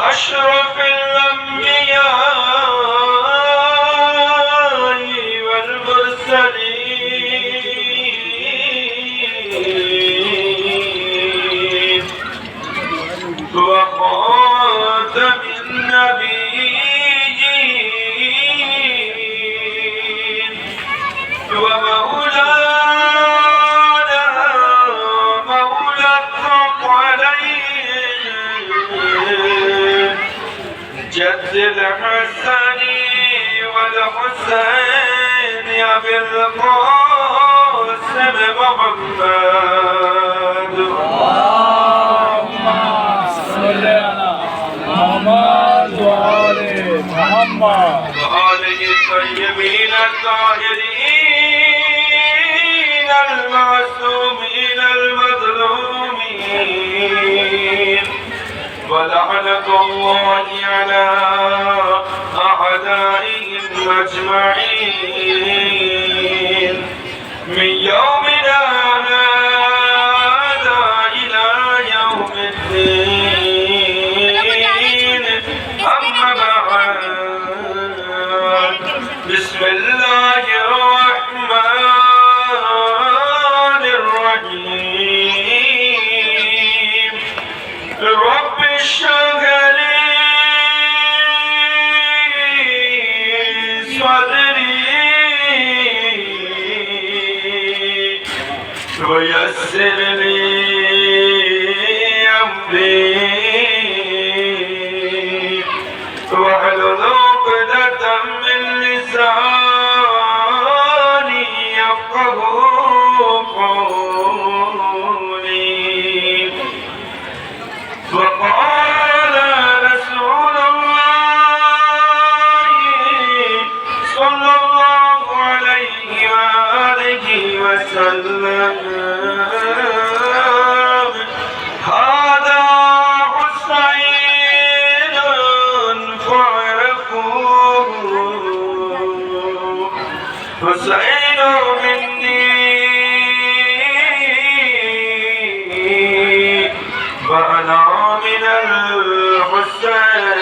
أشرف الأنبياء والمرسلين وخاتم النبيين ومولانا مولى الثقلين جد الحسن والحسين أبي القاسم محمد اللهم صل على محمد وآل محمد وآله الطيبين الطاهرين المعصومين المظلومين ولعنة الله على أعدائهم أجمعين من يومنا هذا إلى يوم الدين أما بعد بسم الله الرحمن الرحيم رب اشرح لي صدري ويسر لي أمري واحلل عقدة من لساني يفقهوا قولي وقال رسول الله صلى الله عليه وآله وسلم هذا حسين فاعرفوه حسين مني وأنا من الحسين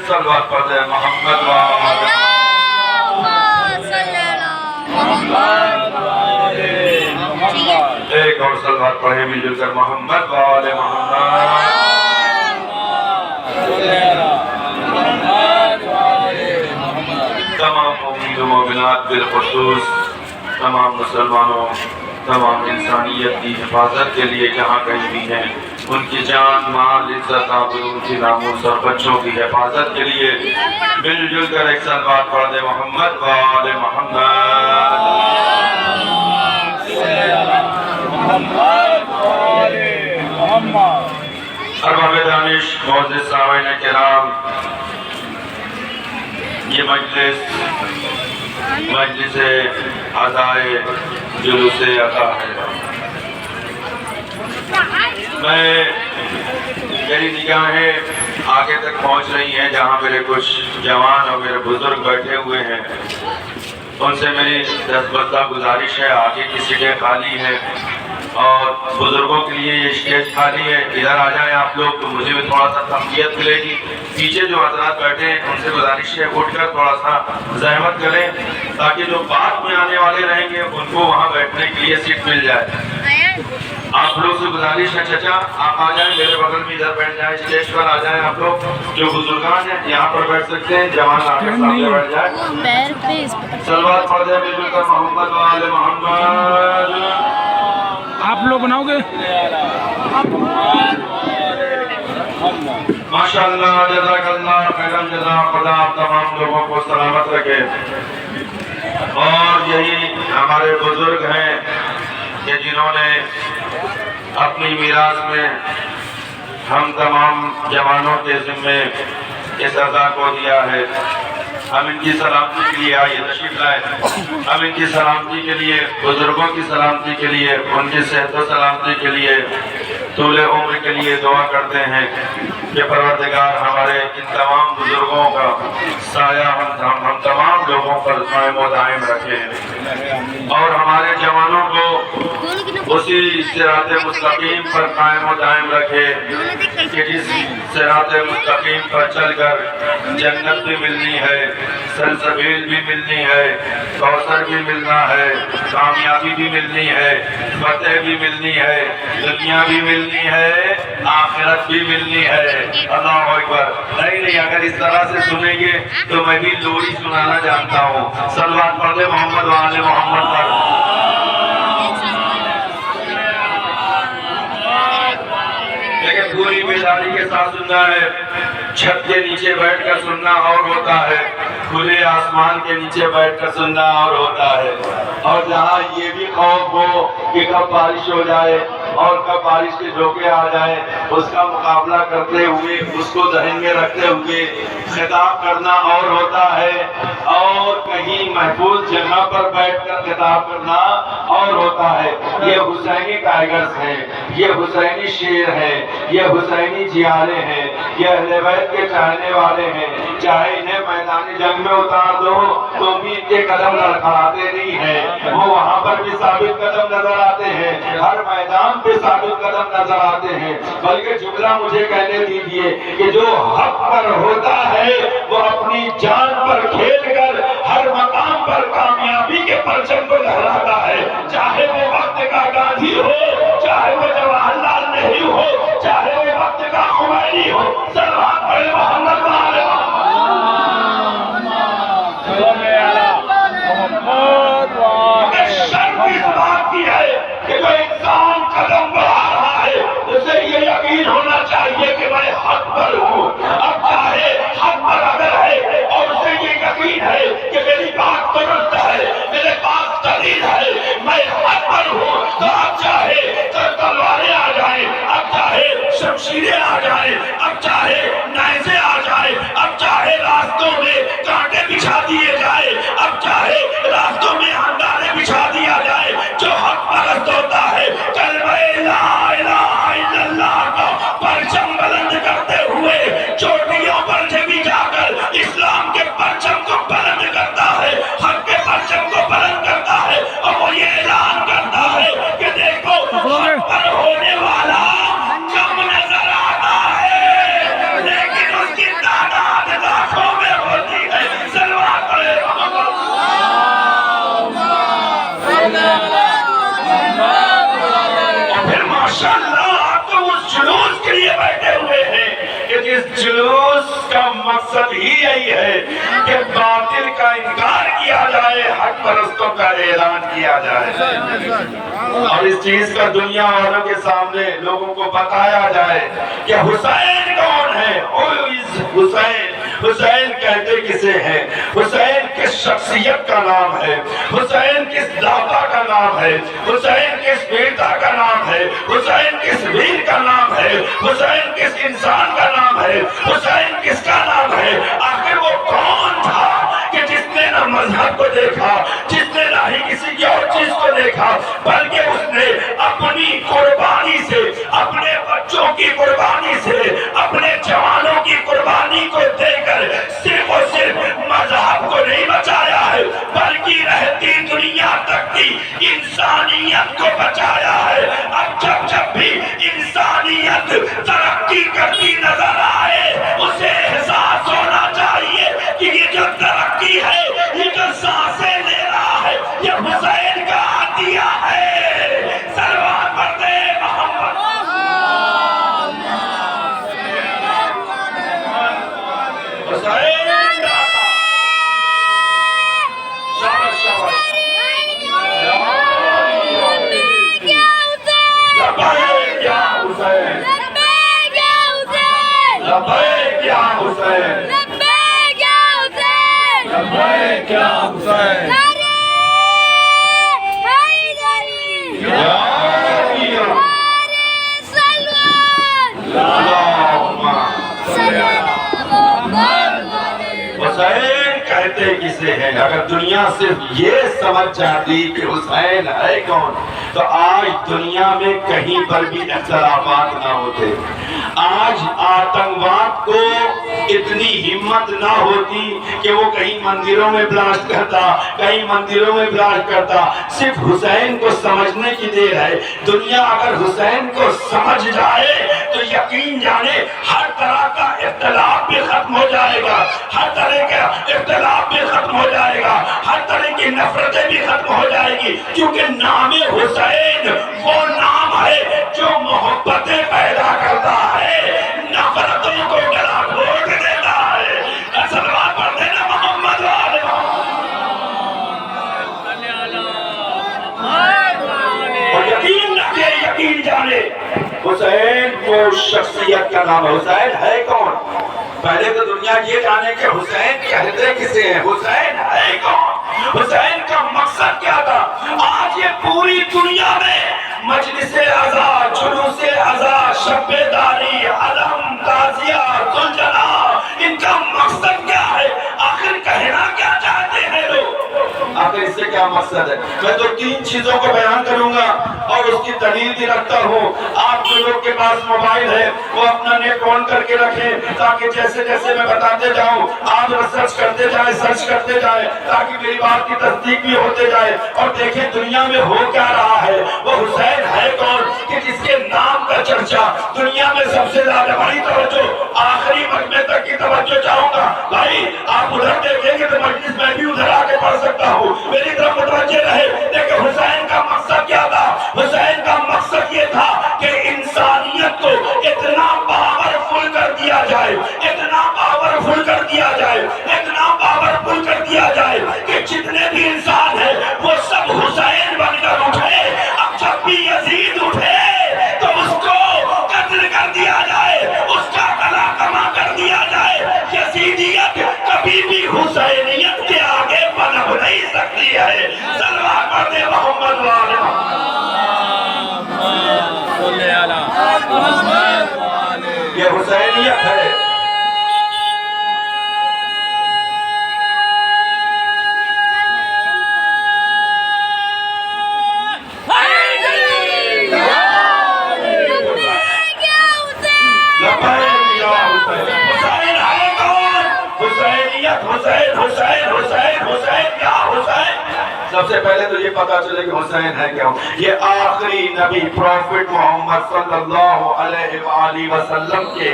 صلوات پڑھتے ہیں محمد ایک اور صلوات پڑھیں مل جل کر محمد وآل محمد تمام مومنین و مومنات بالخصوص تمام مسلمانوں تمام انسانیت کی حفاظت کے لیے جہاں کہیں بھی ہیں ان کی جان مال عزت آبرو ان کی ناموس اور بچوں کی حفاظت کے لیے مل جل کر ایک صلوات پڑھ دے محمد وآل محمد ارباب دانش معزز سامعین کرام یہ مجلس عزائے جلوس عطا ہے میری نگاہیں آگے تک پہنچ رہی ہیں جہاں میرے کچھ جوان اور میرے بزرگ بیٹھے ہوئے ہیں ان سے میری دستبردہ گزارش ہے آگے کی سیٹیں خالی ہیں اور بزرگوں کے لیے یہ اسٹیج خالی ہے ادھر آ جائیں آپ لوگ تو مجھے بھی تھوڑا سا تمکیت ملے گی پیچھے جو حضرات بیٹھے ہیں ان سے گزارش ہے اٹھ کر تھوڑا سا زحمت کریں تاکہ جو بعد میں آنے والے رہیں گے ان کو وہاں بیٹھنے کے لیے سیٹ مل جائے آپ لوگ سے گزارش ہے چچا آپ آ جائیں میرے بغل میں ادھر بیٹھ جائیں اسٹیج پر آ جائیں آپ لوگ جو بزرگان ہیں یہاں پر بیٹھ سکتے ہیں جوان آ کر سامنے بیٹھ جائیں صلوات پڑھ دیں مل کر محمد وآل محمد آپ لوگ بناؤ گے ماشاءاللہ جزاک اللہ خیرم جزا خدا آپ تمام لوگوں کو سلامت رکھے اور یہی ہمارے بزرگ ہیں کہ جنہوں نے اپنی میراث میں ہم تمام جوانوں کے ذمے اس عطا کو دیا ہے ہم ان کی سلامتی کے لیے آئیے تشریف لائے ہم ان کی سلامتی کے لیے بزرگوں کی سلامتی کے لیے ان کی صحت و سلامتی کے لیے طول عمر کے لیے دعا کرتے ہیں کہ پروردگار ہمارے ان تمام بزرگوں کا سایہ ہم تمام لوگوں پر قائم و دائم رکھے اور ہمارے جوانوں کو اسی صراط مستقیم پر قائم و دائم رکھے کہ جس صراط مستقیم پر چل کر جنت بھی ملنی ہے، سلسبیل بھی ملنی ہے، کوثر بھی ملنا ہے، کامیابی بھی ملنی ہے، فتح بھی ملنی ہے، دنیا بھی ملنی ہے، آخرت بھی ملنی ہے۔ اللہ اکبر۔ نہیں اگر اس طرح سے سنیں گے تو میں بھی لوری سنانا جانتا ہوں۔ صلوات پڑھ دے محمد وآل محمد پر۔ لیکن پوری بیداری کے ساتھ سننا ہے، چھت کے نیچے بیٹھ کر سننا اور ہوتا ہے، کھلے آسمان کے نیچے بیٹھ کر سننا اور ہوتا ہے، اور جہاں یہ بھی خوف ہو کہ کب بارش ہو جائے اور کب بارش کے جھونکے آ جائیں، اس کا مقابلہ کرتے ہوئے اس کو ذہن میں رکھتے ہوئے خطاب کرنا اور ہوتا ہے، اور کہیں محفوظ جگہ پر بیٹھ کر خطاب کرنا اور ہوتا ہے۔ یہ حسینی ٹائیگرز ہیں، یہ حسینی شیر ہیں، یہ حسینی جیالے ہیں، یہ اہل بیت کے چاہنے والے ہیں، چاہے انہیں میدان جنگ میں اتار دو تو بھی ان کے قدم لڑکھڑاتے نہیں ہیں، وہ وہاں پر بھی ثابت قدم نظر آتے ہیں، ہر میدان پہ ثابت قدم نظر آتے ہیں۔ بلکہ جملہ مجھے کہنے دیجیے کہ جو حق پر ہوتا ہے وہ اپنی جان پر کھیل کر ہر مقام پر کامیابی کے پرچم کو لہراتا ہے، چاہے وہ وقت کا گاندھی ہو، چاہے وہ جواہر لال نہرو ہو، چاہے وہ وقت کا خمینی ہو۔ صلوات پڑھے محمد وآل محمد۔ شرط اس بات کی ہے کہ جو انسان قدم بڑھا رہا ہے اسے یہ یقین ہونا چاہیے کہ میں حق پر ہوں، اب چاہے حق پر اگر ہے اور اسے یہ یقین ہے کہ میری بات درست ہے، میرے پاس دلیل ہے، میں حق پر ہوں، تو اب چاہے تلواریں آ جائیں، اب چاہے شمشیریں آ جائیں، اب چاہے نیزے آ جائیں، اب چاہے راستوں میں کانٹے بچھا دیے جائیں، اب چاہے راستوں میں انگارے بچھا دیا جائے، جو حق پرست ہوتا ہے کلمہ لا الہ الا اللہ کا پرچم بلند کرتے ہوئے چوٹیوں پر جبھی جا کر اسلام کے پرچم کو بلند کرتا ہے، حق کے پرچم کو بلند کرتا ہے، اور وہ یہ اعلان کرتا ہے کہ دیکھو حق پر ہونے والا کم نظر آتا ہے لیکن اس کی تعداد لاکھوں میں ہوتی ہے۔ صلوات پڑھے محمد۔ اور پھر ماشاءاللہ آپ تو اس جلوس کے لیے بیٹھے ہوئے ہیں کہ جس جلوس کا مقصد ہی یہی ہے کہ باطل کا انکار کیا جائے، حق پرستوں کا اعلان کیا جائے، اور اس چیز کا دنیا والوں کے سامنے لوگوں کو بتایا جائے کہ حسین کون ہے، حسین حسین کہتے کسے ہیں، حسین کس شخصیت کا نام ہے، حسین کس داتا کا نام ہے، حسین کس بیٹا کا نام ہے، حسین کس ویر کا نام ہے، حسین کس انسان کا نام ہے، حسین کس کا نام ہے، آخر وہ کون تھا کہ جس نے نہ مذہب کو دیکھا، جس نے نہ ہی کسی کی اور چیز کو دیکھا، بلکہ اس نے اپنی قربانی سے، اپنے بچوں کی قربانی سے، اپنے جوانوں کی قربانی کو دے کر صرف اور صرف مذہب کو نہیں بچایا ہے بلکہ رہتی دنیا تک کی انسانیت کو بچایا ہے۔ اب جب بھی انسانیت ترقی کرتی نظر آئے اسے احساس ہونا چاہیے کہ یہ جو ترقی ہے، یہ جو سانسیں لے رہا ہے، یہ حسین کا عطیہ ہے۔ صلوات پڑھتے محمد۔ حسین شاباش شاباش۔ لبیک یا حسین، لبیک یا حسین، لبیک یا حسین، حسین کہتے کسے ہیں؟ اگر دنیا صرف یہ سمجھ جاتی کہ حسین ہے کون تو آج دنیا میں کہیں پر بھی اختلافات نہ ہوتے۔ آج آتنکواد کو اتنی ہمت نہ ہوتی کہ وہ کہیں مندروں میں بلاسٹ کرتا، کہیں مندروں میں بلاسٹ کرتا۔ صرف حسین کو سمجھنے کی دیر ہے۔ دنیا اگر حسین کو سمجھ جائے تو یقین جانے ہر طرح کا اختلاف بھی ختم ہو جائے گا، ہر طرح کا اختلاف بھی ختم ہو جائے گا، ہر طرح کی نفرتیں بھی ختم ہو جائے گی، کیونکہ نام حسین وہ نام ہے جو محبتیں پیدا کرتا ہے، نفرتوں کو گلا گھونٹ دیتا ہے۔ صلوات پڑھتے ہیں محمد والے اور یقین رکھے، یقین جانے حسین کو شخصیت کا نام ہے۔ حسین ہے کون؟ پہلے تو دنیا یہ جانے کہ حسین کہتے کسے ہیں، حسین ہے کون، حسین کا مقصد کیا تھا۔ آج یہ پوری دنیا میں مجلس عزا، جلوس عزا، شب داری، علم، تعزیہ، سلجھنا، ان کا مقصد کیا ہے؟ آخر کہنا کیا چاہتے ہیں لوگ؟ آخر اس سے کیا مقصد ہے؟ میں تو 3 چیزوں کو بیان کروں گا اور اس کی دلیل بھی رکھتا ہوں۔ آپ جو لوگ کے پاس موبائل ہے وہ اپنا نیٹ آن کر کے رکھیں، تاکہ جیسے جیسے میں بتاتے جاؤں آپ ریسرچ کرتے جائیں، سرچ کرتے جائیں، تاکہ میری بات کی تصدیق بھی ہوتے جائے اور دیکھیں دنیا میں ہو کیا رہا ہے۔ وہ حسین ہے کون کہ جس کے نام کا چرچا دنیا میں سب سے زیادہ بڑی توجہ آخری مجمع تک کی توجہ چاہوں گا۔ بھائی آپ ادھر دیکھیں گے تو مجلس میں بھی ادھر آ کے پڑھ سکتا ہوں، میری طرف متوجہ رہے۔ دیکھیں حسین کا مقصد کیا تھا؟ حسین کا مقصد یہ تھا کہ انسانیت کو اتنا پاورفل کر دیا جائے، اتنا پاورفل کر دیا جائے، اتنا پاورفل کر دیا جائے کہ جتنے بھی انسان ہیں وہ سب حسین بن کر اٹھے۔ اب جب بھی یزید اٹھے تو اس کو قتل کر دیا جائے، اس کا گلا کما کر دیا جائے۔ یزیدیت کبھی بھی حسینیت کے آگے پنپ نہیں سکتی ہے۔ صلوات پڑھتے محمد والے یہ حسینیت ہے۔ حسین ہے کون؟ حسینیت، حسین حسین حسین حسین کیا حسین؟ سب سے پہلے تو یہ پتا چلے کہ حسین ہے کیا۔ یہ آخری نبی پروفٹ محمد صلی اللہ علیہ وآلہ وسلم کے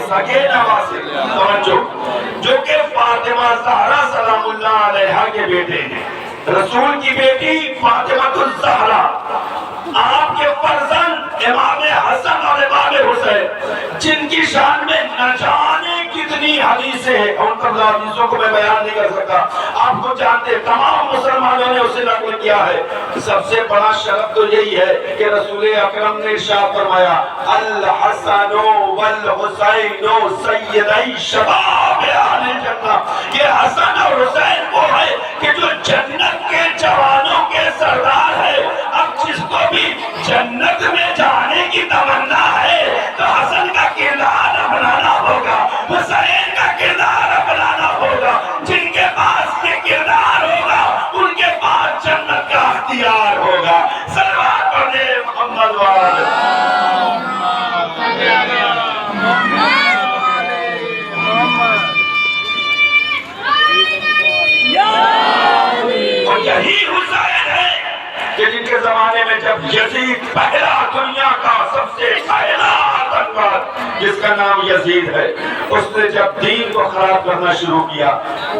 سگے نواسے توجہ، جو کہ فاطمہ زہرا سلام اللہ علیہا کے بیٹے ہیں، رسول کی بیٹی فاطمہ الزہرا، آپ کے فرزند امام حسن اور امام حسین، جن کی شان میں نہ جانے کتنی حدیثیں ہیں، ان تمام حدیثوں کو میں بیان نہیں کر سکتا، آپ کو جانتے تمام مسلمانوں نے اسے نقل کیا ہے۔ سب سے بڑا شرف تو یہی ہے کہ رسول اکرم نے ارشاد فرمایا الحسن والحسین سیدی شباب اہل الجنہ، یہ حسن اور حسین وہ ہے کہ جو جنت کے جوانوں کے سردار ہے۔ اب جس کو بھی جنت میں جانے کی تمنا ہے تو حسن کا کردار اپنانا ہوگا، حسین کا کردار اپنانا ہوگا۔ جن کے پاس یہ کردار ہوگا ان کے پاس جنت کا اختیار ہوگا۔ صلوات پڑھے محمد والے اور یہی حسین ہے کہ جن کے زمانے میں جب یزید پہلا دنیا کا سب سے پہلا آتنکواد جس کا نام یزید ہے، اس نے جب دین کو خراب کرنا شروع کیا،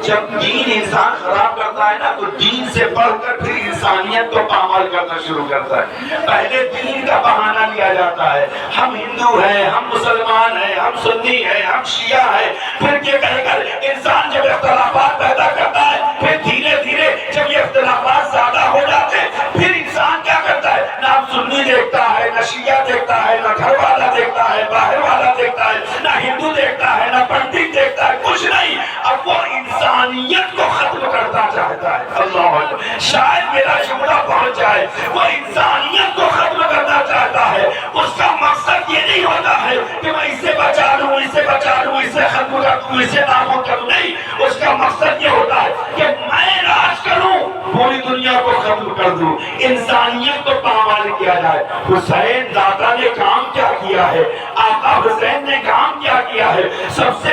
جب دین انسان خراب کرتا ہے نا تو دین سے بڑھ کر پھر انسانیت کو پامال کرنا شروع کرتا ہے۔ پہلے دین کا بہانہ لیا جاتا ہے، ہم ہندو ہیں، ہم مسلمان ہیں، ہم سنی ہیں، ہم شیعہ ہیں، پھر یہ کہہ کر انسان جب اختلافات پیدا کرتا ہے، پھر دھیرے دھیرے جب یہ اختلافات زیادہ ہو جاتے ہیں پھر انسان کیا کرتا ہے؟ نہ سنی دیکھتا ہے، نہ شیعہ دیکھتا ہے، نہ گھر والا دیکھتا ہے، باہر والا دیکھتا ہے، نہ ہندو دیکھتا ہے، نہ پنڈت دیکھتا ہے، کچھ نہیں۔ اب وہ انسانیت کو ختم کرنا چاہتا ہے۔ اللہ اکبر، شاید میرا جملہ پہنچ جائے، وہ انسانیت کو ختم کرنا چاہتا ہے۔ اس کا مقصد یہ نہیں ہوتا ہے کہ میں اسے بچا لوں، اسے بچا لوں، اسے ختم کر دوں، اسے نابود کروں، نہیں۔ اس کا مقصد یہ ہوتا ہے کہ میں راج کروں، پوری دنیا کو ختم کر دوں، انسانیت کو پامال کیا جائے۔ حسین دادا نے کام کیا کیا ہے؟ آقا حسین نے کام کیا کیا ہے؟ سب سے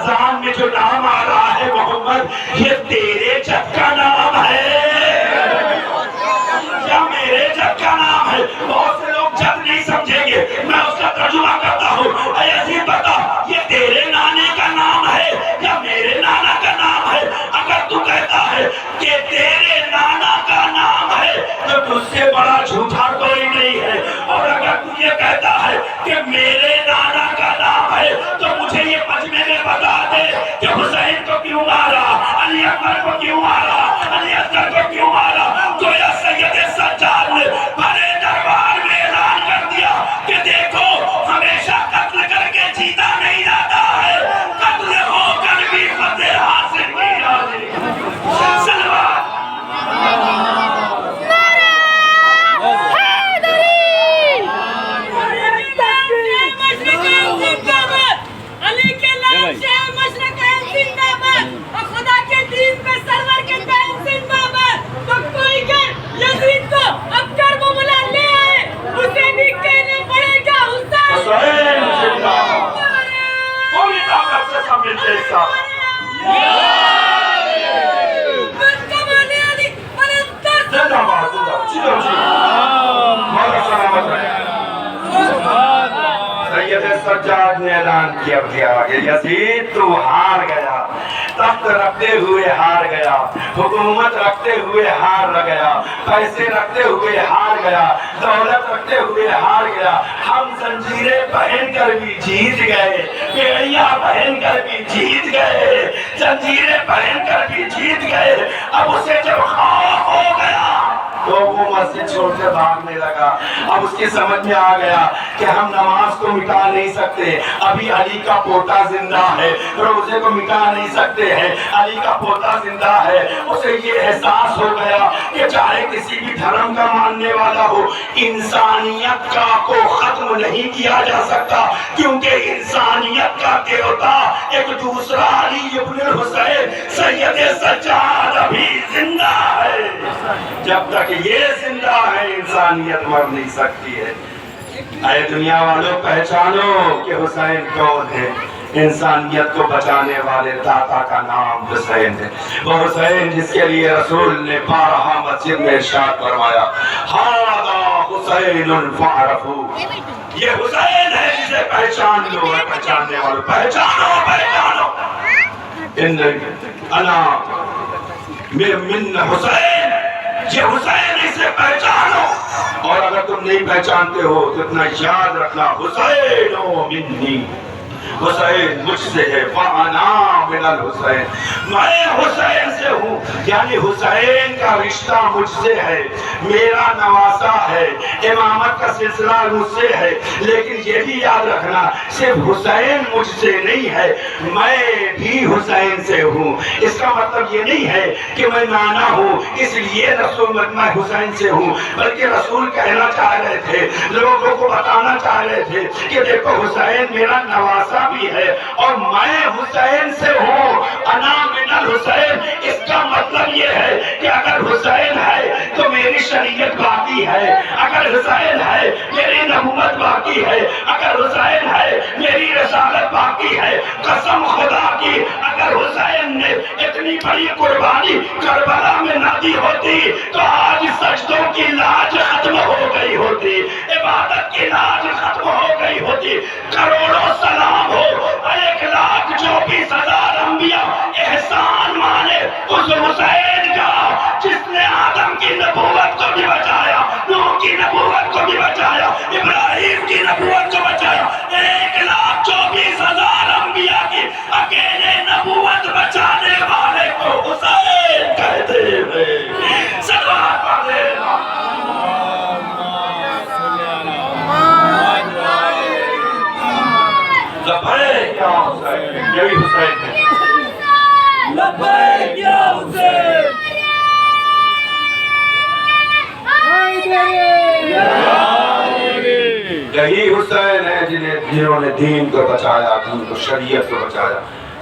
اذان میں جو نام آ رہا ہے محمد، یہ تیرے جد کا نام ہے یا میرے جد کا نام ہے؟ بہت سے لوگ جد نہیں سمجھیں گے، میں اس کا ترجمہ کرتا ہوں۔ اے عزیز بتا، یہ تیرے نانے کا نام ہے یا میرے نانا کا نام ہے؟ اگر تو کہتا ہے کہ تیرے نانا کا نام ہے تو تجھ سے بڑا جھوٹا کوئی نہیں ہے، اور اگر تو یہ کہتا ہے کہ میرے نانا کا نام ہے تو مجھے یہ مجمع میں بتا دے کہ حسین کو کیوں مارا، علی اکبر کو کیوں مارا، علی اصغر کو کیوں مارا؟ گویا سید سجاد نے بڑے دربار میں اعلان کر دیا کہ دیکھو، ہمیشہ قتل کر کے جیتا نہیں جاتا ہے، قتل ہو کر بھی فتح حاصل کی جاتی ہے۔ سلوات پوری طاقت سے سب ملتے ایک ساتھ۔ زندہ باد، زندہ باد، مولا سلامت رہے۔ سید سجاد نے اعلان کیا کہ یزید تو ہار گیا، تخت رکھتے ہوئے ہار گیا، حکومت رکھتے ہوئے ہار گیا، پیسے رکھتے ہوئے ہار گیا، دولت رکھتے ہوئے ہار گیا، ہم زنجیریں پہن کر بھی جیت گئے، بیڑیاں پہن کر بھی جیت گئے، زنجیریں پہن کر بھی جیت گئے۔ اب اسے جب خوف ہو گیا تو وہ مسجد چھوڑ کر بھاگنے لگا۔ اب اس کی سمجھ میں آ گیا کہ ہم نماز کو مٹا نہیں سکتے، ابھی علی کا پوتا زندہ ہے، روزے کو مٹا نہیں سکتے ہیں، علی کا پوتا زندہ ہے۔ اسے یہ احساس ہو گیا کہ چاہے کسی بھی دھرم کا ماننے والا ہو، انسانیت کا کو ختم نہیں کیا جا سکتا، کیونکہ انسانیت کا دیوتا ایک دوسرا علی ابن الحسین سید سجاد ابھی زندہ ہے۔ جب تک یہ زندہ ہے انسانیت مر نہیں سکتی ہے۔ اے دنیا والوں، پہچانو کہ حسین کون ہے۔ انسانیت کو بچانے والے داتا کا نام حسین ہے، وہ حسین جس کے لیے رسول نے بارہا مسجد میں ارشاد فرمایا، ہذا حسین فاعرفوا، یہ حسین ہے جسے پہچان لو۔ ہے پہچاننے والوں، پہچانو پہچانو، انا من حسین، یہ حسین، اسے پہچانو۔ اور اگر تم نہیں پہچانتے ہو تو اتنا یاد رکھنا، حسین منی، حسین مجھ سے ہے، فانا من الحسین، میں حسین سے ہوں، یعنی حسین کا رشتہ مجھ سے ہے، میرا نواسا ہے، امامت کا سلسلہ مجھ سے ہے۔ لیکن یہ بھی یاد رکھنا، صرف حسین مجھ سے نہیں ہے، میں بھی حسین سے ہوں۔ اس کا مطلب یہ نہیں ہے کہ میں نانا ہوں اس لیے رسول میں حسین سے ہوں، بلکہ رسول کہنا چاہ رہے تھے، لوگوں کو بتانا چاہ رہے تھے کہ دیکھو حسین میرا نواسا بھی ہے اور میں حسین سے ہوں، انا من الحسین۔ اس کا مطلب یہ ہے کہ اگر حسین ہے تو میری شریعت باقی ہے، اگر حسین ہے میری نبوت باقی ہے، اگر حسین ہے میری رسالت باقی ہے۔ قسم خدا کی، اگر حسین نے اتنی بڑی قربانی کربلا میں نہ دی ہوتی تو آج سجدوں کی لاج ختم ہو گئی ہوتی، عبادت کی لاج ختم ہو گئی ہوتی۔ کروڑوں سلام ہو 1,24,000 انبیاء احسان مانے اس حسین کا جس نے آدم کی نبوت کو بھی بچایا، نوح کی نبوت کو بھی بچایا، ابراہیم کی نبوت کو بچایا۔ 1,24,000 انبیاء کی اکیلے نبوت بچانے والے کو حسین کہتے ہیں۔ صلوات پڑھے لبیک یا حسین، یہی حسین ہے، لبیک یا حسین، یہی حسین ہے جنہوں نے دین کو بچایا، دین کو، شریعت کو بچایا۔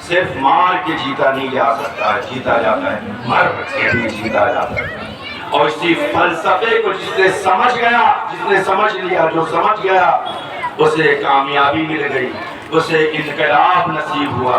صرف مار کے جیتا نہیں جا سکتا ہے، جیتا جاتا ہے مر کے بھی جیتا جاتا ہے۔ اور اسی فلسفے کو جس نے سمجھ گیا، جس نے سمجھ لیا، جو سمجھ گیا، اسے کامیابی مل گئی، اسے انقلاب نصیب ہوا۔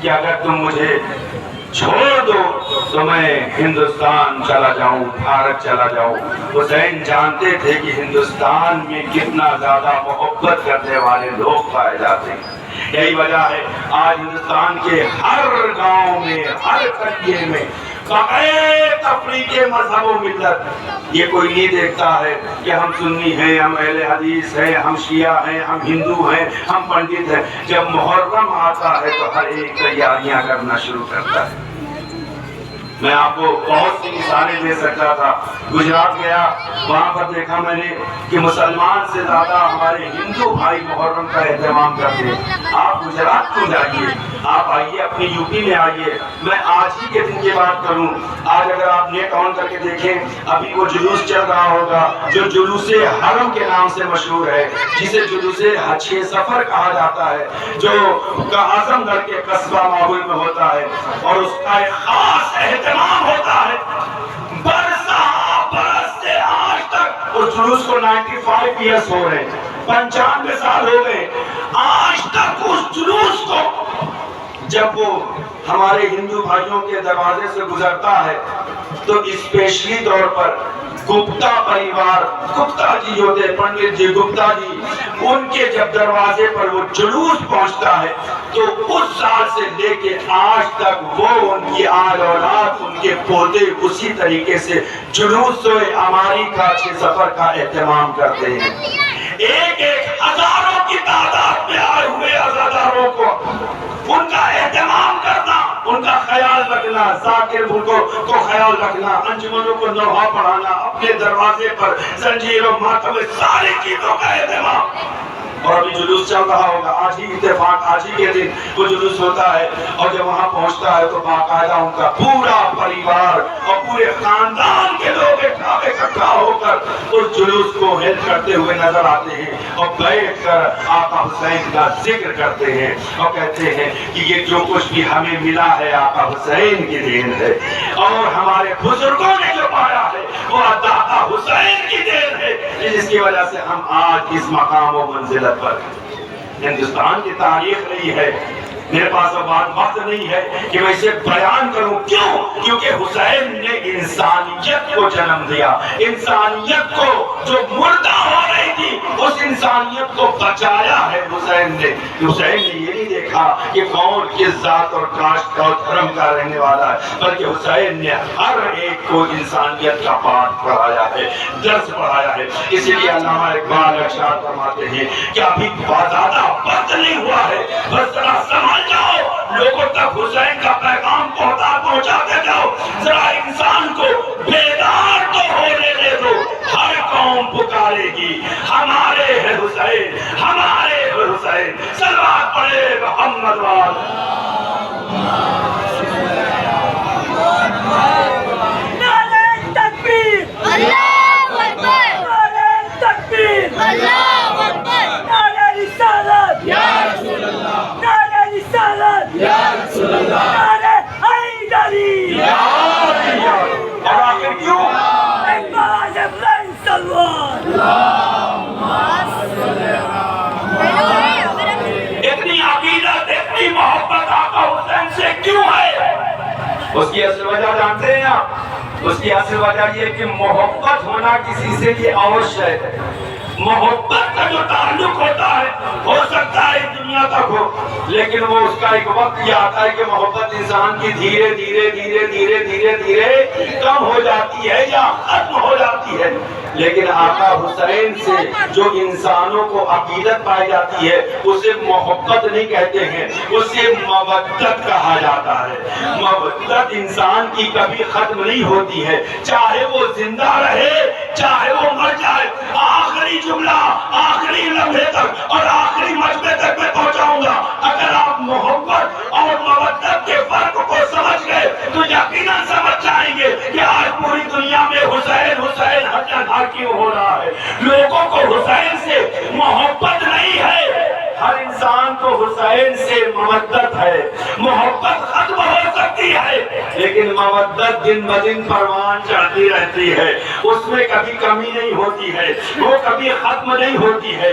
کہ اگر تم مجھے چھوڑ دو تو میں ہندوستان چلا جاؤں، بھارت چلا جاؤں۔ حسین جانتے تھے کہ ہندوستان میں کتنا زیادہ محبت کرنے والے لوگ پائے جاتے ہیں۔ یہی وجہ ہے آج ہندوستان کے ہر گاؤں میں، ہر قریے میں بغیر تفریق مذہب و ملت یہ کوئی نہیں دیکھتا ہے کہ ہم سنی ہیں، ہم اہل حدیث ہیں، ہم شیعہ ہیں، ہم ہندو ہیں، ہم پنڈت ہیں۔ جب محرم آتا ہے تو ہر ایک تیاریاں کرنا شروع کرتا ہے۔ میں آپ کو بہت سی مثالیں دے سکتا تھا۔ گجرات گیا، وہاں پر دیکھا میں نے کہ مسلمان سے زیادہ ہمارے ہندو بھائی محرم کا اہتمام کرتے ہیں۔ آپ گجرات کو جائیے، آپ آئیے اپنی یو پی میں آئیے۔ میں آج ہی کے دن کی بات کروں، آج اگر آپ نیٹ آن کر کے دیکھیں، ابھی وہ جلوس چل رہا ہوگا جو جلوس حرم کے نام سے مشہور ہے، جسے جلوس چھ سفر کہا جاتا ہے، جو اعظم گڑھ کے قصبہ ماحول میں ہوتا ہے، اور اس کا ایک خاص اہتمام ہوتا ہے۔ برس سے آج تک اس جلوس کو 95 ایئرس ہو رہے ہیں، 95 سال ہو گئے، آج تک اس جلوس کو جب وہ ہمارے ہندو بھائیوں کے دروازے سے گزرتا ہے تو اسپیشلی طور پر گپتا پریوار، گپتا جی ہوتے، پنڈت جی، گپتا جی، ان کے جب دروازے پر وہ جلوس پہنچتا ہے تو اس سال سے لے کے آج تک وہ، ان کی آل اولاد، ان کے پوتے اسی طریقے سے جلوس اماری کا چھ سفر کا اہتمام کرتے ہیں۔ ایک ہزاروں کی تعداد میں آئے ہوئے عزاداروں کو ان کا اہتمام کرنا، ان کا خیال رکھنا، ذاکر کو خیال رکھنا، انجمنوں کو نوحہ پڑھانا، اپنے دروازے پر زنجیر و ماتم، ساری چیزوں کا اہتمام۔ اور ابھی جلوس چل رہا ہوگا، آج ہی اتفاق، آج ہی کے دن وہ جلوس ہوتا ہے، اور جب وہاں پہنچتا ہے تو باقاعدہ ان کا پورا پریوار اور پورے خاندان کے لوگ اکٹھا ہو کر اس جلوس کو ہیلپ کرتے ہوئے نظر آتے ہیں، اور بیٹھ کر آقا حسین کا ذکر کرتے ہیں اور کہتے ہیں کہ یہ جو کچھ بھی ہمیں ملا ہے آقا حسین کی دین ہے، اور ہمارے بزرگوں نے جو پایا ہے وہ آقا حسین کی دین ہے، جس کی وجہ سے ہم آج اس مقام و منزلت پر۔ ہندوستان کی تاریخ رہی ہے، میرے پاس اب وقت نہیں ہے کہ میں اسے بیان کروں، کیوں؟ کیونکہ حسین نے انسانیت کو جنم دیا، انسانیت کو جو مردہ ہو رہی تھی اس انسانیت کو بچایا ہے حسین نے۔ حسین نے یہ نہیں دیکھا کہ کون کس ذات اور کاسٹ کا اور دھرم کا رہنے والا ہے، بلکہ حسین نے ہر ایک کو انسانیت کا پاٹھ پڑھایا ہے، درس پڑھایا ہے۔ اسی لیے علامہ اقبال ارشاد فرماتے ہیں کہ ابھی زیادہ وقت نہیں ہوا ہے، بس ذرا سمجھ جاؤ، لوگوں تک حسین کا پیغام پہنچاتے جاؤ، ذرا انسان کو بیدار تو ہونے دے دو۔ ہر قوم پکارے گی ہمارے ہے حسین، ہمارے ہے حسین، صلوات پڑھے محمد وال۔ نعرہ تکبیر، اللہ اکبر، نعرہ تکبیر، اللہ اکبر، نعرہ رسالت، یا رسول اللہ، نعرہ رسالت، یا رسول اللہ، نعرہ حیدری، اور آخر کیوں؟ اقبال ابن سلوان۔ اتنی عقیدت، اتنی محبت آقا حسین سے کیوں ہے؟ اس کی اصل وجہ جانتے ہیں آپ؟ اس کی اصل وجہ یہ کہ محبت ہونا کسی سے یہ اوشیہ ہے۔ محبت کا جو تعلق ہوتا ہے ہو سکتا ہے دنیا تک ہو، لیکن وہ اس کا ایک وقت یہ آتا ہے کہ محبت انسان کی دھیرے دھیرے دھیرے دھیرے دھیرے دھیرے کم ہو جاتی ہے یا ختم ہو جاتی ہے۔ لیکن آقا حسین سے جو انسانوں کو عقیدت پائی جاتی ہے اسے محبت نہیں کہتے ہیں، اسے مودت کہا جاتا ہے۔ مودت انسان کی کبھی ختم نہیں ہوتی ہے، چاہے وہ زندہ رہے چاہے وہ مر جائے۔ آخری جملہ، آخری لمحے تک اور آخری مجمع تک میں پہنچاؤں گا۔ اگر آپ محبت اور مودت کے فرق کو سمجھ گئے تو یقیناً سمجھ جائیں گے کہ آج پوری دنیا میں حسین حسین ہر جگہ کیوں ہو رہا ہے۔ لوگوں کو حسین سے محبت نہیں ہے، ہر انسان کو حسین سے مودت ہے۔ محبت ختم ہو سکتی ہے لیکن مودت دن بدن پروان چڑھتی رہتی ہے، اس میں کبھی کمی نہیں ہوتی ہے، وہ کبھی ختم نہیں ہوتی ہے۔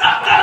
70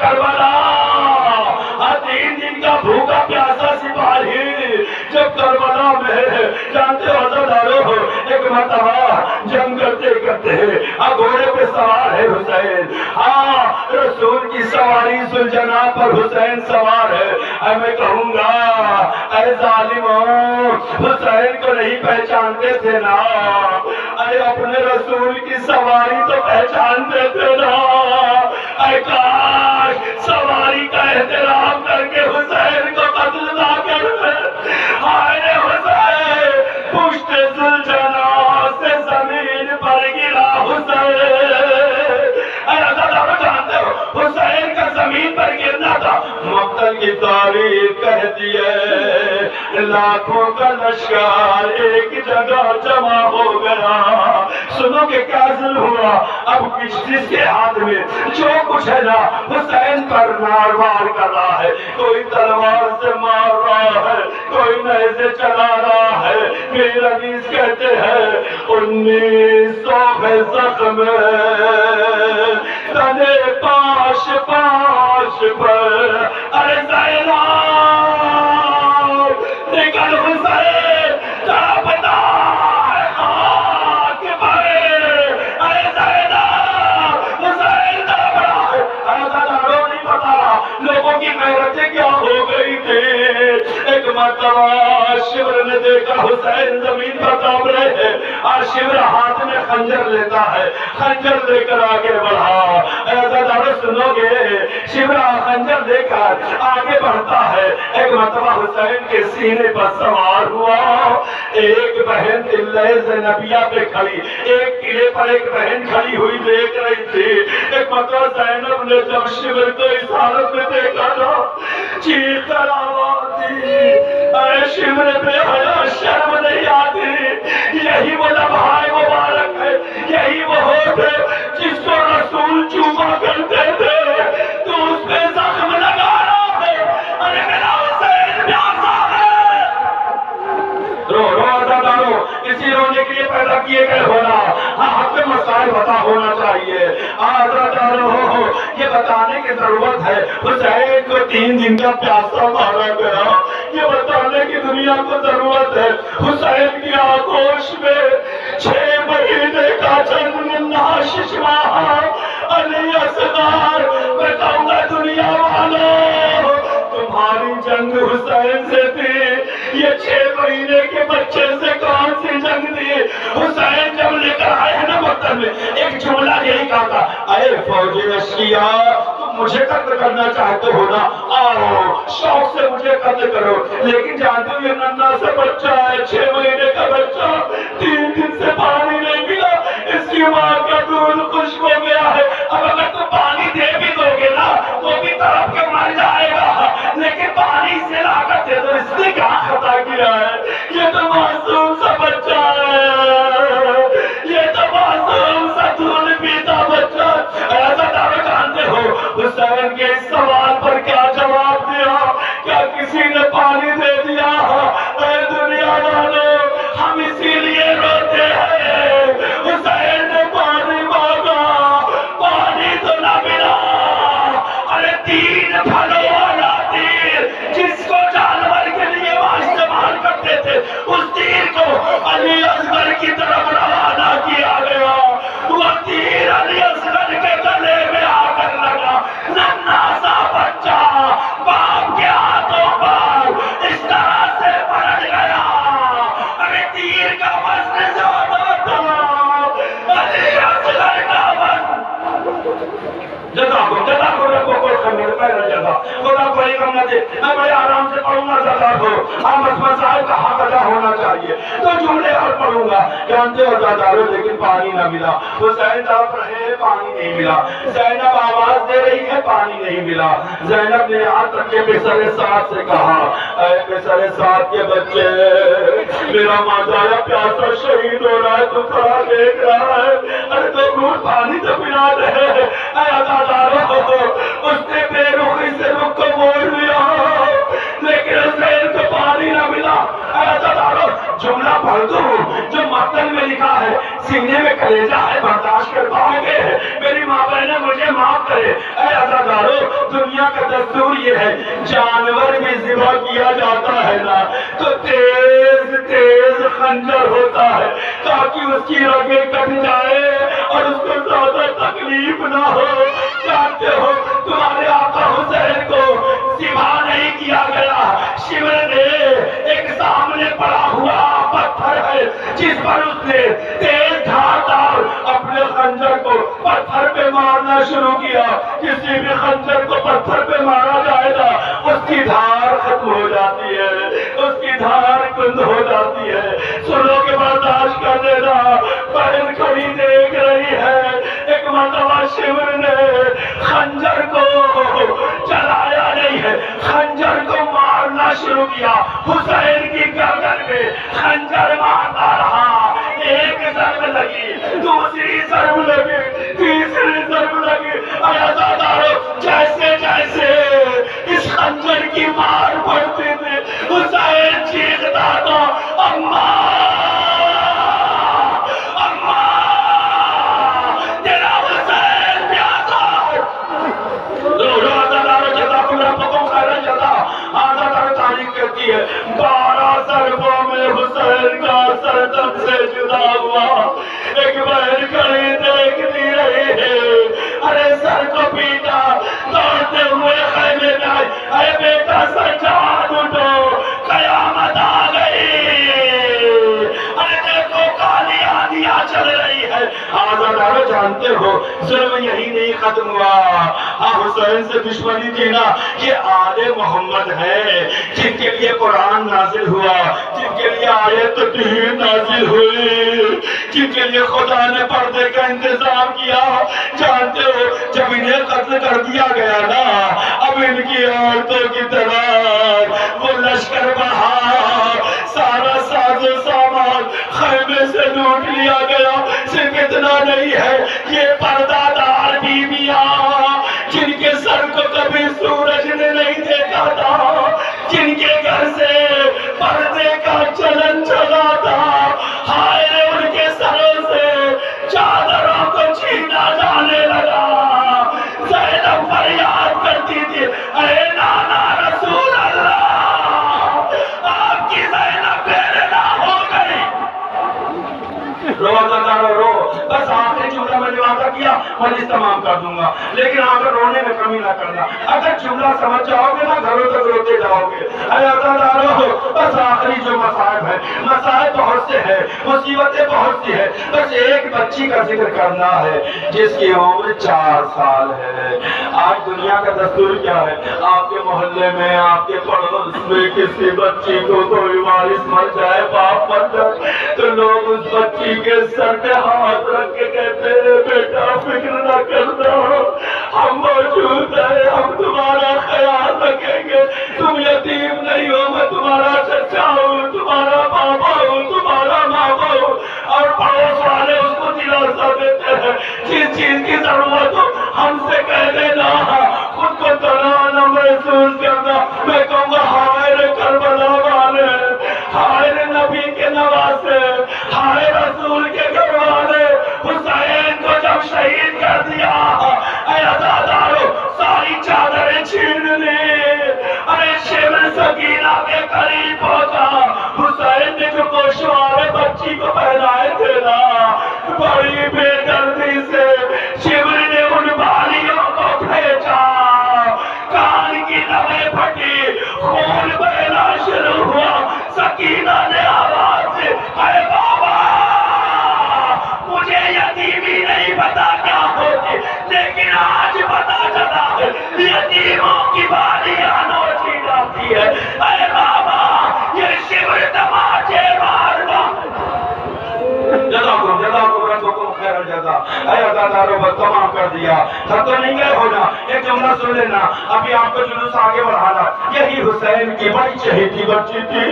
کربلا، 3 دن کا بھوکا پیاسا سپاہی جب کربلا میں جانتے ہو عزادارو ایک مرتبہ جنگ کرتے کرتے گھوڑے پہ سوار ہے حسین، ہاں رسول کی سواری ذوالجناح پر حسین سوار ہے۔ میں کہوں گا اے ظالموں حسین کو نہیں پہچانتے تھے نا، اے اپنے رسول کی سواری تو پہچانتے تھے نا، اے کاش سواری کا احترام کر کے حسین کو قتل نہ کرتے۔ ہائے حسین پشت ذوالجناح سے زمین پر گرا حسین، اے عزادارو جانتے ہو حسین کا زمین پر گرنا تھا، مقتل کی تاریخ کہتی ہے لاکھوں کا لشکر ایک جگہ جمع ہو گیا۔ سنو کہ کیا ظلم ہوا، اب جس کے ہاتھ میں جو کچھ ہے نا حسین پر مار کر رہا ہے، کوئی تلوار سے مار رہا ہے، کوئی نیزے چلا رہا ہے۔ میرے حدیث کہتے ہیں 1900 زخم تنے پاش پاش پر، ارے زینب نکل حسین تڑپتا ہے خاک پر، ارے زینب حسین تڑپ رہا ہے۔ عزادارو نہیں پتا لوگوں کی غیرتیں کیا ہو گئی تھی۔ ایک مرتبہ شمر نے دیکھا حسین زمین پر کانپ رہے ہیں اور شمر ہاتھ میں خنجر لیتا ہے، خنجر لے کر آگے بڑھا۔ عزادارو سنو گے شمر خنجر لے کر آگے بڑھتا ہے، ایک مرتبہ حسین کے سینے پر سوار ہوا۔ ایک بہن دلہ زینبیہ پہ کھڑی، ایک قلعے پر ایک بہن کھڑی ہوئی دیکھ رہی تھی۔ ایک مرتبہ زینب نے جب شمر کو اس حالت میں دیکھا نا چیخ کر آواز دی، اے شمر بے حیا شرم نہیں آتی؟ یہی وہ لمحہ مبارک ہے، یہی وہ ہوٹ ہے جس کو رسول چوما کرتے تھے، تو اس پہ زخم لگا رہا ہے۔ ارے میرا حسین پیاسا ہے، رو عزادارو اسی رونے کے لیے پیدا کیے گئے ہونا، ہاں حق میں مسائل پتا ہونا چاہیے۔ عزادارو یہ بتانے کی ضرورت ہے حسین کو 3 دن کا پیاسا مارا گیا، یہ بتانے کی دنیا کو ضرورت ہے حسین کی آغوش میں 6 مہینے کا جنگ ناشش ماہ علی اصغر۔ میں کہوں گا دنیا والوں تمہاری جنگ حسین سے تھی، یہ 6 مہینے کے بچے سے کون سی جنگ تھی؟ حسین جب لے کر آئے ہیں نا مقتل میں ایک جملہ یہی کہا تھا، اے فوجی اشقیاء تم مجھے قتل کرنا چاہتے ہو نا، آؤ شوق سے مجھے قتل کرو، لیکن جانتے ہو یہ ننھا سا بچہ ہے، 6 مہینے کا بچہ، 3 دن سے پانی نہیں ملا، اس کی ماں کا دودھ خشک ہو گیا ہے۔ اب اگر تم پانی دے بھی دو گے نا تو بھی تڑپ کے مر جائے گا، لیکن پانی سے لا کر دے دو، اس نے کہاں خطا کیا ہے؟ یہ تو معصوم سا بچہ ہے، یہ تو معصوم سا دودھ پیتا بچہ۔ عزادارو جانتے ہو حسین کے اس سوال پر کیا جواب دیا؟ کیا کسی نے پانی دے دیا؟ اے دنیا والوں ہم اسی لیے روتے ہیں، حسین نے پانی مانگا، پانی تو نہ ملا۔ ارے 3 پھلوں والا تیر جس کو جانور کے لیے استعمال کرتے تھے، اس تیر کو علی اصغر کی طرف روانہ کیا گیا، وہ تیر علی اصغر کے گلے میں آ کر لگا، ننھا سا بچہ باپ کے ہاتھوں پر اس طرح سے پلٹ گیا۔ ارے تیر کا وزن زیادہ تھا، علی اصغر کا وزن۔ جزاکو ربو کو خمیر پہنا جزا، خدا کوئی کم نہ دے، میں بڑے آرام سے پڑھوں گا زادارو، ہم اس مسائل کا حق ادا ہونا چاہیے، تو جملے اور پڑھوں گا۔ جانتے ہو زادارو لیکن پانی نہ ملا، حسین تڑپ رہے پانی نہیں ملا، زینب آواز دے رہی ہے پانی نہیں ملا۔ زینب نے یہاں تک کہ پسر سعد سے کہا، اے پسر سعد کے بچے میرا ماجایا پیاسا شہید ہو رہا ہے، تو کھڑا دیکھ رہا ہے، ارے تو گھوٹ پانی تو پلا دے۔ اے عزادارو اس نے بے رخی سے رخ کو موڑ لیا، لیکن حسین کو پانی نہ ملا۔ اے عزادارو جملہ پڑھ دوں جو مقتل میں لکھا ہے، سینے میں کلیجہ ہے، برداشت کر پاؤ گے؟ میری ماں بہنیں مجھے معاف کرے۔ اے عزادارو، دنیا کا دستور یہ ہے، جانور بھی ذبح کیا جاتا ہے نا تو تیز تیز خنجر ہوتا ہے تاکہ اس کی رگیں کٹ جائے اور اس کو زیادہ تکلیف نہ ہو۔ جانتے ہو تمہارے آقا حسین کو ذبح نہیں کیا گیا، شمر نے ایک سامنے پڑا ہوا پتھر ہے جس پر اس نے تیز دھار دار اپنے خنجر کو پتھر پہ مارنا شروع کیا۔ کسی بھی خنجر کو پتھر پہ مارا جائے گا اس کی دھار ختم ہو جاتی ہے، اس کی دھار کند ہو جاتی ہے۔ سنو کہ برداشت کر لینا، بہن کھڑی دیکھ رہی ہے۔ ایک مرتبہ شمر نے خنجر کو چلایا نہیں ہے، خنجر کو مارنا شروع کیا، حسین کی گردن میں خنجر مارتا رہا۔ ایک ضرب لگی، دوسری ضرب لگی، تیسری ضرب لگی۔ عزادارو، جیسے جیسے اس خنجر کی مار پڑتی تھی حسین چیختا تھا، اماں اماں تیرا حسین پیاسا ہے۔ عزادارو، جزاکم ربکم خیرا جزا۔ عزادارو تعریف کرتی ہے 12 ضربوں میں حسین کا سر تن سے جدا ہوا۔ ایک بہن کھڑی دیکھتی رہی ہے، ارے سر کو پیٹا، دوڑتے ہوئے خیمے میں آئی، اے بیٹا سجاد اٹھو، قیامت آ گئی، ارے دیکھو کالی آندیاں چل رہی ہے۔ عزادارو، جانتے ہو ظلم یہی نہیں ختم ہوا، حسین سے دشمنی تھی نا، یہ آل محمد ہے جن کے لیے قرآن نازل ہوا، جن کے لیے آیت تطہیر نازل ہوئی، جن کے لیے خدا نے پردے کا انتظام کیا۔ جانتے ہو جب انہیں قتل کر دیا گیا نا، اب ان کی عورتوں کی طرح وہ لشکر بہا، سارا ساز و سامان خیمے سے لوٹ لیا گیا۔ صرف اتنا نہیں ہے، یہ پردہ دار بیویاں جن کے سر کو کبھی سورج نے نہیں دیکھا تھا، جن کے گھر سے پردے کا چلن چلا تھا، ہائے ان کے سروں سے چادروں کو چھینا جانے لگا۔ زینب فریاد کرتی تھی، اے نانا رسول اللہ، آپ کی زینب بیرنا ہو گئی۔ روزہ دارو رو، بس آخری جملہ میں نے وعدہ کیا مجلس تمام کر دوں گا، لیکن آگر رونے میں کمی نہ کرنا۔ اگر جملہ سمجھ جاؤ گے نا گھروں تک روتے جاؤ گے۔ اے عزادارو، بس آخری جو مصائب ہے، مصائب بہت سے ہیں، مصیبتیں بہت سی ہیں، بس ایک بچی کا ذکر کرنا ہے جس کی عمر 4 سال ہے۔ آج دنیا کا دستور کیا ہے، آپ کے محلے میں، آپ کے پڑوس میں کسی بچی کو کوئی وارث مر جائے، باپ مر جائے، تو لوگ اس بچی کے سر پہ ہاتھ رکھ کے کہتے ہیں بیٹا فکر نہ کرنا، ہم موجود ہیں، ہم تمہارا خیال رکھیں گے، تم یتیم نہیں ہو، میں تمہارا چچا ہوں، تمہارا بابا ہوں، تمہارا ماما ہوں۔ اور پڑوس والے اس کو دلاسا دیتے ہیں، جس چیز کی ضرورت ہو ہم سے کہہ دینا، خود کو تنہا نہ محسوس کرنا۔ میں کہوں گا ہائے رے کربلا والے، ہائے رے نبی کے نواسے، ہائے رسول کے گھر والے، حسین کو جب شہید کر دیا، اے عزادارو ساری چادریں چھین لی، ارے شمر سکینہ کے قریب پہنچا، حسین نے جو گوشوارے بچی کو پہنائے تھے نا، بڑی بے دردی سے شمر نے ان بالیوں کو کھینچا، کان کی نویں پھٹی، خون بہنا شروع ہوا۔ سکینہ نے آواز دی، اے بابا مجھے یتیمی نہیں پتا کیا ہوتی، لیکن آج پتا چلا ہے یتیموں کی بالیاں نوچی جاتی ہے۔ اے بابا یہ شمر تماچے مارتا ہے۔ جزاکم ربکم خیر الجزا۔ اے عزادارو، بس تمام کر دیا، تھک تو نہیں گئے ہونا؟ ایک جملہ سن لینا، ابھی آپ کو جلوس آگے بڑھانا۔ یہی حسین کی بڑی چہیتی بچی تھی،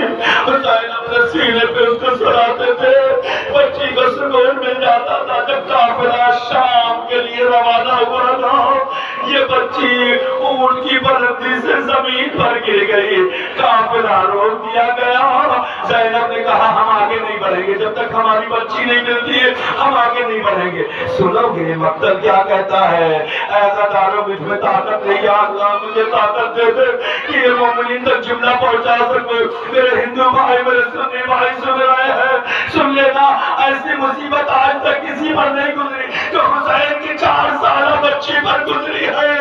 حسین اپنے سینے پہ اس کو سلاتے تھے، بچی کو سکون مل جاتا تھا۔ جب قافلہ شام کے لیے روانہ ہوا تھا، یہ بچی اونٹ کی بلندی سے زمین پر گر گئی، قافلہ روک دیا گیا۔ زینب نے کہا ہم آگے نہیں بڑھیں گے جب تک ہماری بچی نہیں ملتی ہے، ہم آگے نہیں بڑھیں گے۔ سنو گے مقتل کیا کہتا ہے؟ ایسا دارو مجھ میں طاقت نہیں، یا اللہ مجھے طاقت دے دے کہ یہ مومنین تک جملہ پہنچا سکے۔ میرے ہندو بھائی، میرے سنی بھائی سن رہے ہیں، سن لینا، ایسی مصیبت آج تک کسی پر نہیں گزری جو حسین کی 4 سالہ بچی پر گزری ہے۔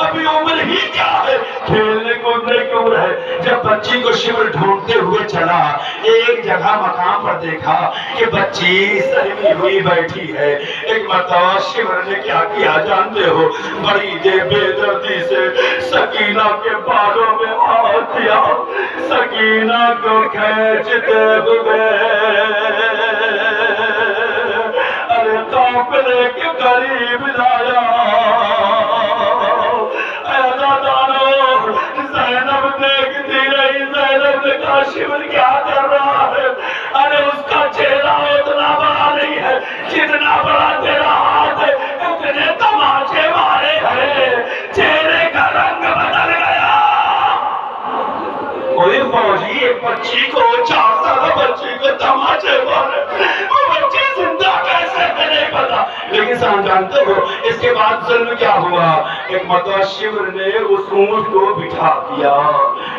ابھی عمر ہی کیا ہے، کھیلنے کودنے کی عمر ہے۔ جب بچی کو شمر ڈھونڈتے ہوئے چلا، ایک جگہ مقام پر دیکھا کہ بچی سہمی ہوئی بیٹھی ہے۔ ایک مرتبہ شمر نے کیا کیا جانتے ہو؟ بڑی بے دردی سے سکینہ کے بالوں میں ہاتھ دیا، سکینہ کو کھینچتے ہوئے ارے قافلے کے قریب لایا۔ زینب دیکھتی رہی، زینب نے کہا شمر کیا کر رہا ہے؟ ارے اس کا چہرہ اتنا بڑا نہیں ہے جتنا بڑا تیرا ہاتھ ہے، اتنے تماچے مارے ہیں، چہرے کا رنگ بدل گیا۔ کوئی فوجی ایک بچی کو، 4 سالہ بچی کو تماچے مارے، وہ بچی زندہ کیسے ہے نہیں پتا، لیکن سان جانتے ہو اس کے بعد ظلم کیا ہوا؟ ایک مرتبہ شمر نے اس اونٹ کو بٹھا دیا،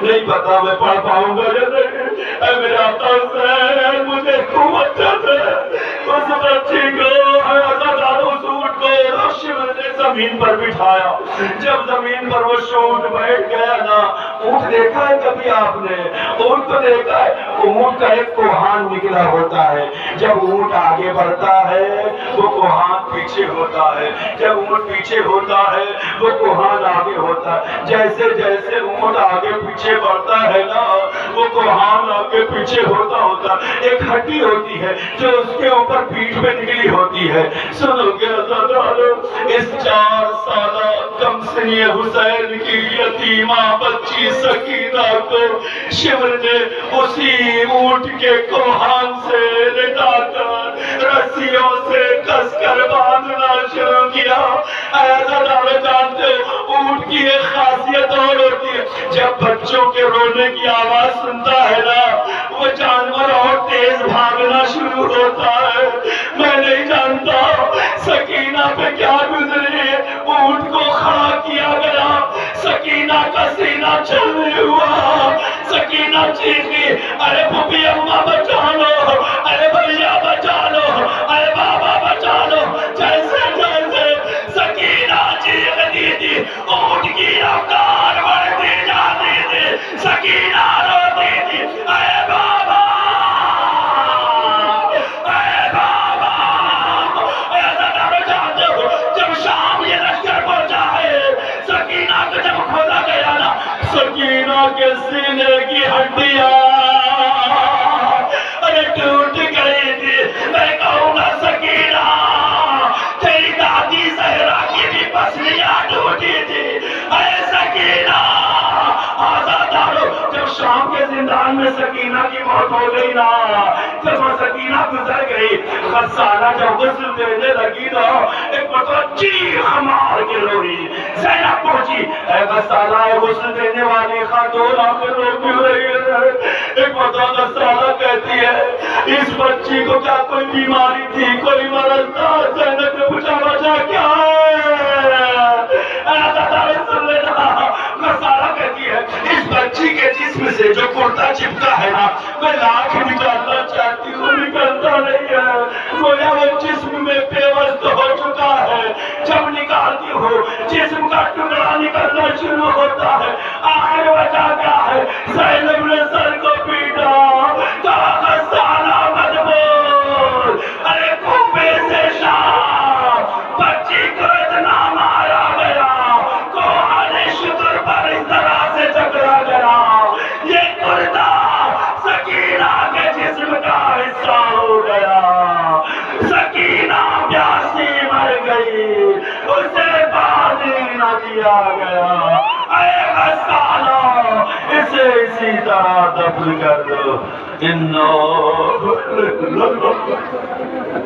نہیں پتا میں پڑھ پاؤں گا یا نہیں، اے میرے آقا حسین مجھے قوت دے، اس بچی کو اس اونٹ کو شمر نے زمین پر بٹھایا۔ جب زمین پر وہ اونٹ بیٹھ گیا نا، اونٹ دیکھا ہے کبھی آپ نے؟ اونٹ کو دیکھا ہے؟ اونٹ کا ایک کوہان نکلا ہوتا ہے، جب اونٹ آگے بڑھتا ہے وہ کوہان پیچھے ہوتا ہے، جب اونٹ پیچھے ہوتا ہے وہ کوہان آگے ہوتا ہے۔ جیسے جیسے اونٹ آگے پیچھے بڑھتا ہے نا، وہ کوہان آگے پیچھے ہوتا ہوتا ایک ہڈی ہوتی ہے جو اس کے اوپر پیٹھ میں نکلی ہوتی ہے۔ سنو گے اس 4 سالہ کم سنی حسین کی یتیمہ بچی سکینہ کو شمر نے اسی اونٹ کے کوہان سے لٹا کر رسیوں سے کس کر باندھنا شروع کیا۔ ایسا دعوے جانتے ہو اونٹ کی ایک خاصیت اور ہوتی ہے، جب بچوں کے رونے کی آواز سنتا ہے نا، وہ جانور اور تیز بھاگنا شروع ہوتا ہے۔ میں نہیں جانتا سکینہ پہ کیا گزری، اونٹ کو کھڑا کیا گیا، سکینہ کا سینہ چلنے ہوا، سکینہ چیخی ارے پھوپھی اماں بچا لو، ارے بھیا بچا لو، ارے بابا بچا لو۔ جیسے جیسے سکینہ چیختی تھی اونٹ کی رفتار بڑھتی جاتی تھی، سکینہ روتی تھی اے بابا اے بابا۔ ایسا ڈر جانتے ہو جب شام یہ لشکر پہنچا ہے، سکینہ کو جب کھولا گیا نا، سکینہ کے سینے کی ہڈیاں ارے ٹوٹ گئی تھی۔ میں کہوں گا سکینہ تیری دادی زہرا کی بھی پسلیاں ٹوٹی تھی، اے سکینہ آزادارو۔ جب شام کے زندان میں سکینہ کی موت ہو گئی نا، جب وہ سکینہ گزر گئی، غسانہ جب غسل دینے لگی نا، ایک مرتبہ چیخ مار کے روئی۔ زینب پہنچی، اے غسانہ غسل دینے والی خاتون آخر رو کیوں رہی ہے؟ ایک مرتبہ غسانہ کہتی ہے اس بچی کو کیا کوئی بیماری تھی، کوئی مرض تھا؟ زینب نے پوچھا وجہ کیا ہے؟ غسانہ کہتی ہے اس بچی کے جسم سے جو کرتا چپکا ہے نا، میں لاکھ نکالنا چاہتی ہوں نکلتا نہیں ہے، گویا وہ جسم میں پیوست ہو چکا ہے۔ جب نکالتی ہو جسم کا ٹکڑا نکلنا شروع ہوتا ہے۔ آخر وجہ کیا ہے؟ زینب نے سر کو پیٹا، کہا غسانہ مت بول، ارے کوفے سے شام بچی کو اتنا مارا گیا، کوہان شتر پر اس طرح سے چکرا گیا، یہ کردہ سکینہ کے جسم کا حصہ ہو گیا۔ سکینہ پیاسی مر گئی، اسے پانی نہ دیا گیا۔ اے غسانہ اسے اسی طرح دفن کر دو۔